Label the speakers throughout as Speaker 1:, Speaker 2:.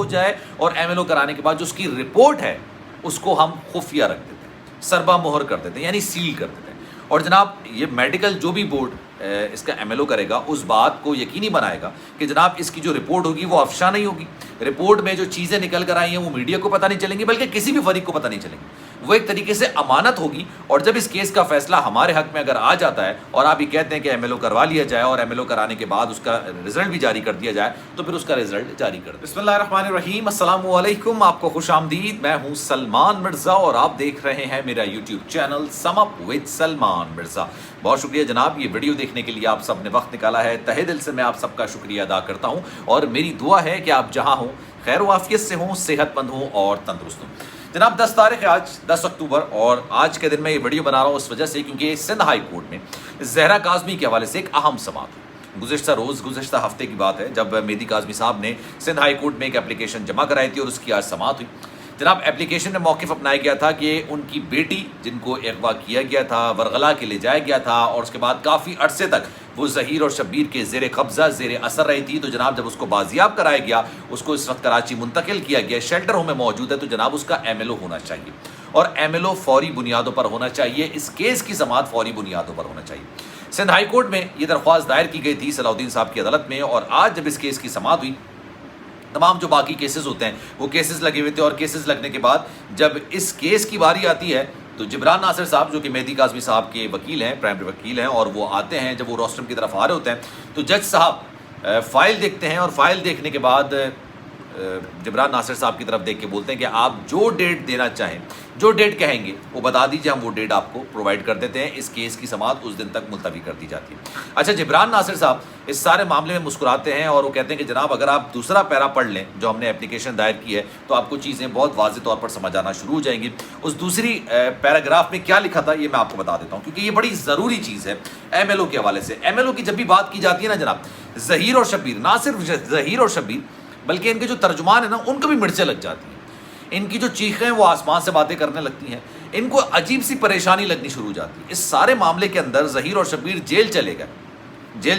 Speaker 1: جائے اور M L O کرانے کے بعد جو اس کی رپورٹ ہے اس کو ہم خفیہ رکھ دیتے ہیں, سربا مہر کر دیتے ہیں, یعنی سیل کر دیتے ہیں. اور جناب یہ میڈیکل جو بھی بورڈ اس کا ایم ایل او کرے گا اس بات کو یقینی بنائے گا کہ جناب اس کی جو رپورٹ ہوگی وہ افشا نہیں ہوگی. رپورٹ میں جو چیزیں نکل کر آئی ہیں وہ میڈیا کو پتہ نہیں چلیں گی, بلکہ کسی بھی فریق کو پتہ نہیں چلیں گی. وہ ایک طریقے سے امانت ہوگی. اور جب اس کیس کا فیصلہ ہمارے حق میں اگر آ جاتا ہے اور آپ یہ کہتے ہیں کہ ایم ایل او کروا لیا جائے اور ایم ایل او کرانے کے بعد اس کا رزلٹ بھی جاری کر دیا جائے تو پھر اس کا رزلٹ جاری کر دیں. بسم اللہ الرحمن الرحیم. السلام علیکم, آپ کو خوش آمدید. میں ہوں سلمان مرزا اور آپ دیکھ رہے ہیں میرا YouTube channel some up with Salman Mirza. بہت شکریہ جناب یہ ویڈیو دیکھنے کے لیے آپ سب نے وقت نکالا ہے. تہہ دل سے میں آپ سب کا شکریہ ادا کرتا ہوں اور میری دعا ہے کہ آپ جہاں ہوں خیر و عافیت سے ہوں, صحت مند ہوں اور تندرست ہوں. جناب 10 تاریخ ہے آج, 10 اکتوبر, اور آج کے دن میں یہ ویڈیو بنا رہا ہوں اس وجہ سے کیونکہ سندھ ہائی کورٹ میں زہرا کاظمی کے حوالے سے ایک اہم سماعت ہوئی. گزشتہ ہفتے کی بات ہے جب مہدی کاظمی صاحب نے سندھ ہائی کورٹ میں ایک اپلیکیشن جمع کرائی تھی اور اس کی آج سماعت ہوئی. جناب ایپلیکیشن میں موقف اپنایا گیا تھا کہ ان کی بیٹی جن کو اغوا کیا گیا تھا, ورغلا کے لے جایا گیا تھا اور اس کے بعد کافی عرصے تک وہ ظہیر اور شبیر کے زیر قبضہ زیر اثر رہی تھی. تو جناب جب اس کو بازیاب کرایا گیا, اس کو اس وقت کراچی منتقل کیا گیا, شیلٹر ہوم میں موجود ہے, تو جناب اس کا ایم ایل او ہونا چاہیے اور ایم ایل او فوری بنیادوں پر ہونا چاہیے. اس کیس کی سماعت فوری بنیادوں پر ہونا چاہیے. سندھ ہائی کورٹ میں یہ درخواست دائر کی گئی تھی صلاح الدین صاحب کی عدالت میں, اور آج جب اس کیس کی سماعت ہوئی تمام جو باقی کیسز ہوتے ہیں وہ کیسز لگے ہوئے تھے, اور کیسز لگنے کے بعد جب اس کیس کی باری آتی ہے تو جبران ناصر صاحب جو کہ مہدی کاظمی صاحب کے وکیل ہیں, پرائمری وکیل ہیں, اور وہ آتے ہیں. جب وہ روسٹرم کی طرف آ رہے ہوتے ہیں تو جج صاحب فائل دیکھتے ہیں اور فائل دیکھنے کے بعد جبران ناصر صاحب کی طرف دیکھ کے بولتے ہیں کہ آپ جو ڈیٹ دینا چاہیں, جو ڈیٹ کہیں گے وہ بتا دیجیے, ہم وہ ڈیٹ آپ کو پرووائڈ کر دیتے ہیں. اس کیس کی سماعت اس دن تک ملتوی کر دی جاتی ہے. اچھا, جبران ناصر صاحب اس سارے معاملے میں مسکراتے ہیں اور وہ کہتے ہیں کہ جناب اگر آپ دوسرا پیرا پڑھ لیں جو ہم نے اپلیکیشن دائر کی ہے تو آپ کو چیزیں بہت واضح طور پر سمجھ آنا شروع ہو جائیں گی. اس دوسری پیراگراف میں کیا لکھا تھا یہ میں آپ کو بتا دیتا ہوں کیونکہ یہ بڑی ضروری چیز ہے ایم ایل او کے حوالے سے. ایم ایل او کی جب بھی بات کی جاتی ہے نا جناب, ظہیر اور شبیر, نہ صرف ظہیر اور شبیر بلکہ ان کے جو ترجمان ہیں نا ان کو بھی مرچیں لگ جاتی ہیں. ان کی جو چیخیں وہ آسمان سے باتیں کرنے لگتی ہیں, ان کو عجیب سی پریشانی لگنی شروع ہو جاتی ہے. اس سارے معاملے کے اندر ظہیر اور شبیر جیل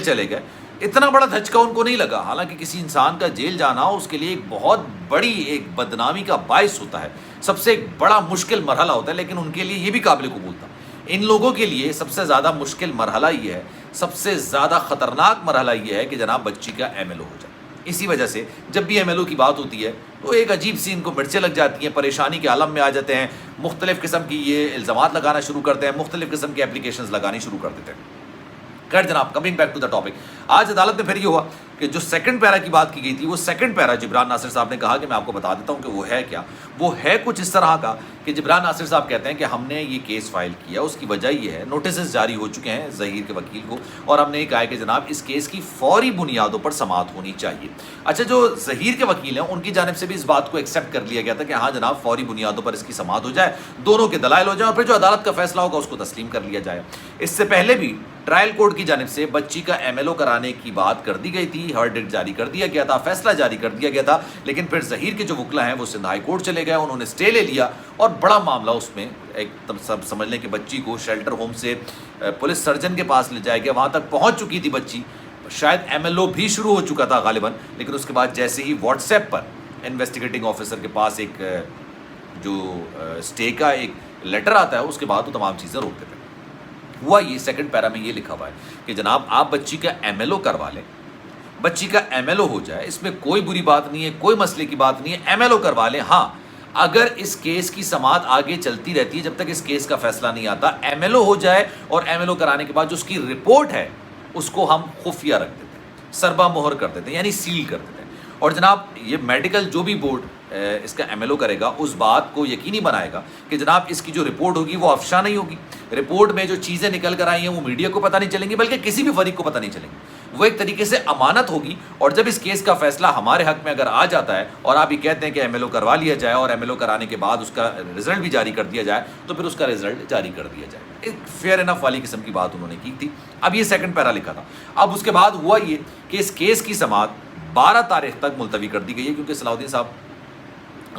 Speaker 1: چلے گئے. اتنا بڑا دھچکا ان کو نہیں لگا. حالانکہ کسی انسان کا جیل جانا اس کے لیے ایک بہت بڑی ایک بدنامی کا باعث ہوتا ہے, سب سے ایک بڑا مشکل مرحلہ ہوتا ہے, لیکن ان کے لیے یہ بھی قابل قبول تھا. ان لوگوں کے لیے سب سے زیادہ مشکل مرحلہ یہ ہے, سب سے زیادہ خطرناک مرحلہ یہ ہے کہ جناب بچی کا ایم ایل او ہو جائے. اسی وجہ سے جب بھی ایم ایل او کی بات ہوتی ہے تو ایک عجیب سی ان کو مرچیں لگ جاتی ہیں, پریشانی کے عالم میں آ جاتے ہیں, مختلف قسم کی یہ الزامات لگانا شروع کرتے ہیں, مختلف قسم کے اپلیکیشنز لگانی شروع کر دیتے ہیں. خیر جناب, coming back to the topic, آج عدالت میں پھر یہ ہوا کہ جو سیکنڈ پیرا کی بات کی گئی تھی وہ سیکنڈ پیرا جبران ناصر صاحب نے کہا کہ میں آپ کو بتا دیتا ہوں کہ وہ ہے کیا. وہ ہے کچھ اس طرح کا کہ جبران ناصر صاحب کہتے ہیں کہ ہم نے یہ کیس فائل کیا, اس کی وجہ یہ ہے, نوٹسز جاری ہو چکے ہیں ظہیر کے وکیل کو, اور ہم نے یہ کہا ہے کہ جناب اس کیس کی فوری بنیادوں پر سماعت ہونی چاہیے. اچھا, جو ظہیر کے وکیل ہیں ان کی جانب سے بھی اس بات کو ایکسیپٹ کر لیا گیا تھا کہ ہاں جناب فوری بنیادوں پر اس کی سماعت ہو جائے, دونوں کے دلائل ہو جائیں, اور پھر جو عدالت کا فیصلہ ہوگا اس کو تسلیم کر لیا جائے. اس سے پہلے بھی ٹرائل کورٹ کی جانب سے بچی کا ایم ایل او کرانے کی بات کر دی گئی تھی, ورڈکٹ جاری کر دیا گیا تھا, فیصلہ جاری کر دیا گیا تھا, لیکن پھر ظہیر کے جو وکلا ہیں وہ سندھ ہائی کورٹ چلے گئے, انہوں نے اسٹے لے لیا, اور بڑا معاملہ اس میں ایک سب سمجھ لیں کہ بچی کو شیلٹر ہوم سے پولیس سرجن کے پاس لے جایا گیا, وہاں تک پہنچ چکی تھی بچی, شاید ایم ایل او بھی شروع ہو چکا تھا غالباً, لیکن اس کے بعد جیسے ہی واٹس ایپ پر انویسٹیگیٹنگ آفیسر کے پاس ایک جو اسٹے کا ایک لیٹر آتا ہے اس کے بعد وہ تمام چیزیں روک دیتے ہیں. ہوا یہ سیکنڈ پیرا میں یہ لکھا ہوا ہے کہ جناب آپ بچی کا ایم ایل او کروا لیں, بچی کا ایم ایل او ہو جائے, اس میں کوئی بری بات نہیں ہے, کوئی مسئلے کی بات نہیں ہے, ایم ایل او کروا لیں. ہاں, اگر اس کیس کی سماعت آگے چلتی رہتی ہے جب تک اس کیس کا فیصلہ نہیں آتا, ایم ایل او ہو جائے اور ایم ایل او کرانے کے بعد جو اس کی رپورٹ ہے اس کو ہم خفیہ رکھ دیتے ہیں, سربا مہر کر دیتے ہیں, یعنی سیل کر دیتے ہیں. اور جناب یہ میڈیکل جو بھی بورڈ اس کا ایم ایل او کرے گا اس بات کو یقینی بنائے گا کہ جناب اس کی جو رپورٹ ہوگی وہ افشا نہیں ہوگی. رپورٹ میں جو چیزیں نکل کر آئی ہیں وہ میڈیا کو پتہ نہیں چلیں گی, بلکہ کسی بھی فریق کو پتہ نہیں چلیں گی. وہ ایک طریقے سے امانت ہوگی. اور جب اس کیس کا فیصلہ ہمارے حق میں اگر آ جاتا ہے اور آپ یہ کہتے ہیں کہ ایم ایل او کروا لیا جائے اور ایم ایل او کرانے کے بعد اس کا رزلٹ بھی جاری کر دیا جائے تو پھر اس کا رزلٹ جاری کر دیا جائے. ایک فیئر انف والی قسم کی بات انہوں نے کی تھی. اب یہ سیکنڈ پیرا لکھا تھا. اب اس کے بعد ہوا یہ کہ اس کیس کی سماعت 12 تاریخ تک ملتوی کر دی گئی ہے, کیونکہ صلاح الدین صاحب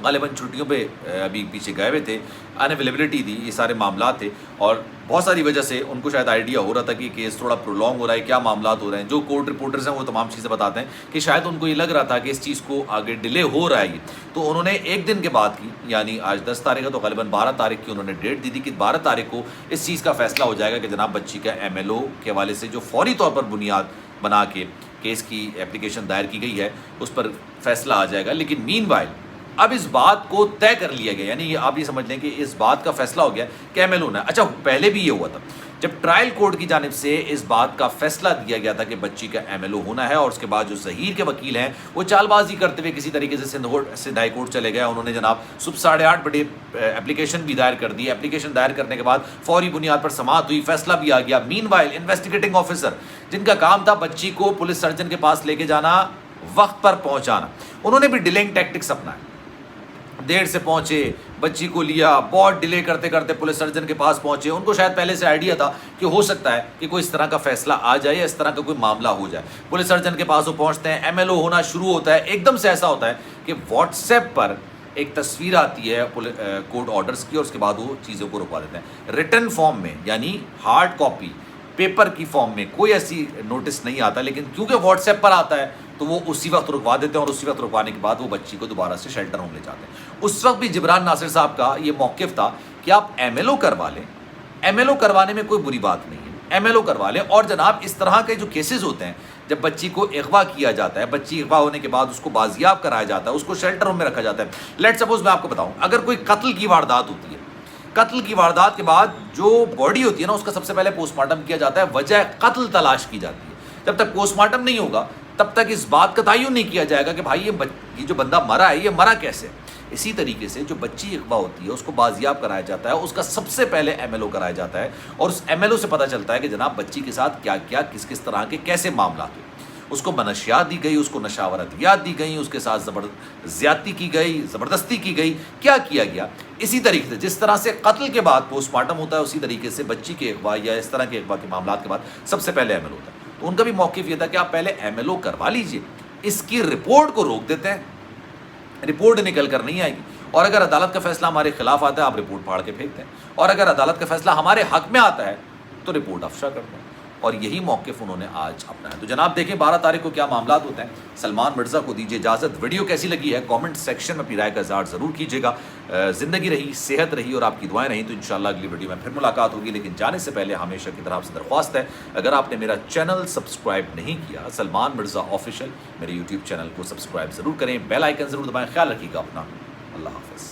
Speaker 1: غالباً چھٹیوں پہ ابھی پیچھے گئے ہوئے تھے، انویلیبلٹی تھی، یہ سارے معاملات تھے، اور بہت ساری وجہ سے ان کو شاید آئیڈیا ہو رہا تھا کہ کیس تھوڑا پرولونگ ہو رہا ہے، کیا معاملات ہو رہے ہیں. جو کورٹ رپورٹرز ہیں وہ تمام چیزیں بتاتے ہیں کہ شاید ان کو یہ لگ رہا تھا کہ اس چیز کو آگے ڈیلے ہو رہا ہے یہ. تو انہوں نے ایک دن کے بعد کی، یعنی آج 10 تاریخ ہے تو غالباً 12 تاریخ کی انہوں نے ڈیٹ دی تھی کہ 12 تاریخ کو اس چیز کا فیصلہ ہو جائے گا کہ جناب بچی کا MLO کے حوالے سے جو فوری طور پر بنیاد بنا کے کیس کی اپلیکیشن دائر کی گئی ہے اس پر فیصلہ آ جائے گا. لیکن مین وائل اب اس بات کو طے کر لیا گیا، یعنی آپ یہ سمجھ لیں کہ اس بات کا فیصلہ ہو گیا کہ MLO ہونا ہے. اچھا پہلے بھی یہ ہوا تھا جب ٹرائل کورٹ کی جانب سے اس بات کا فیصلہ دیا گیا تھا کہ بچی کا MLO ہونا ہے، اور اس کے بعد جو ظہیر کے وکیل ہیں وہ چال بازی کرتے ہوئے کسی طریقے سے سندھ ہائی کورٹ چلے گئے. انہوں نے جناب صبح 8:30 بجے اپلیکیشن بھی دائر کر دی. اپلیکیشن دائر کرنے کے بعد فوری بنیاد پر سماعت ہوئی، فیصلہ بھی آ گیا. مین وائل انویسٹیگیٹنگ آفیسر جن کا کام تھا بچی کو پولیس سرجن کے پاس لے کے جانا، وقت پر پہنچانا، انہوں نے بھی ڈیلنگ ٹیکٹکس اپنائے. دیر سے پہنچے، بچی کو لیا، بہت ڈیلے کرتے کرتے پولیس سرجن کے پاس پہنچے. ان کو شاید پہلے سے آئیڈیا تھا کہ ہو سکتا ہے کہ کوئی اس طرح کا فیصلہ آ جائے یا اس طرح کا کوئی معاملہ ہو جائے. پولیس سرجن کے پاس وہ پہنچتے ہیں، MLO ہونا شروع ہوتا ہے. ایک دم سے ایسا ہوتا ہے کہ واٹس ایپ پر ایک تصویر آتی ہے کورٹ آرڈرز کی، اور اس کے بعد وہ چیزوں کو رکوا دیتے ہیں. ریٹن فارم میں یعنی ہارڈ کاپی پیپر کی فارم میں کوئی ایسی نوٹس نہیں آتا، لیکن کیونکہ واٹس ایپ پر آتا ہے تو وہ اسی وقت رکوا دیتے ہیں، اور اسی وقت رکوانے کے بعد وہ بچی کو دوبارہ سے شیلٹر ہوم لے جاتے ہیں. اس وقت بھی جبران ناصر صاحب کا یہ موقف تھا کہ آپ MLO کروا لیں، MLO کروانے میں کوئی بری بات نہیں ہے، MLO کروا لیں. اور جناب اس طرح کے جو کیسز ہوتے ہیں جب بچی کو اغوا کیا جاتا ہے، بچی اغوا ہونے کے بعد اس کو بازیاب کرایا جاتا ہے، اس کو شیلٹر ہوم میں رکھا جاتا ہے. لیٹ سپوز میں آپ کو بتاؤں، اگر کوئی قتل کی واردات ہوتی ہے، قتل کی واردات کے بعد جو باڈی ہوتی ہے نا اس کا سب سے پہلے پوسٹ مارٹم کیا جاتا ہے، وجہ قتل تلاش کی جاتی ہے. جب تک پوسٹ مارٹم نہیں ہوگا تب تک اس بات کا تعین نہیں کیا جائے گا کہ بھائی یہ جو بندہ مرا ہے یہ مرا کیسے. اسی طریقے سے جو بچی اغوا ہوتی ہے اس کو بازیاب کرایا جاتا ہے، اس کا سب سے پہلے MLO کرایا جاتا ہے، اور اس MLO سے پتہ چلتا ہے کہ جناب بچی کے ساتھ کیا کیا کس کس طرح کے کیسے معاملات ہوئے. اس کو منشیات دی گئی، اس کو نشاورتیات دی گئیں، اس کے ساتھ زیادتی کی گئی، زبردستی کی گئی، کیا کیا گیا. اسی طریقے سے جس طرح سے قتل کے بعد پوسٹ مارٹم ہوتا ہے، اسی طریقے سے بچی کے اغوا یا اس طرح کے اغوا کے معاملات کے بعد سب سے پہلے MLO ہوتا ہے. تو ان کا بھی موقف یہ تھا کہ آپ پہلے MLO کروا لیجئے، اس کی رپورٹ کو روک دیتے ہیں، رپورٹ نکل کر نہیں آئے گی. اور اگر عدالت کا فیصلہ ہمارے خلاف آتا ہے آپ رپورٹ پھاڑ کے پھینکتے ہیں، اور اگر عدالت کا فیصلہ ہمارے حق میں آتا ہے تو رپورٹ افشا کرتے ہیں. اور یہی موقف انہوں نے آج اپنا ہے. تو جناب دیکھیں 12 تاریخ کو کیا معاملات ہوتے ہیں. سلمان مرزا کو دیجیے اجازت. ویڈیو کیسی لگی ہے کامنٹ سیکشن میں اپنی رائے کا اظہار ضرور کیجیے گا. زندگی رہی، صحت رہی اور آپ کی دعائیں رہیں تو انشاءاللہ اگلی ویڈیو میں پھر ملاقات ہوگی. لیکن جانے سے پہلے ہمیشہ کی طرح آپ سے درخواست ہے، اگر آپ نے میرا چینل سبسکرائب نہیں کیا سلمان مرزا آفیشیل، میرے یوٹیوب چینل کو سبسکرائب ضرور کریں، بیل آئیکن ضرور دبائیں. خیال رکھیے گا اپنا. اللہ حافظ.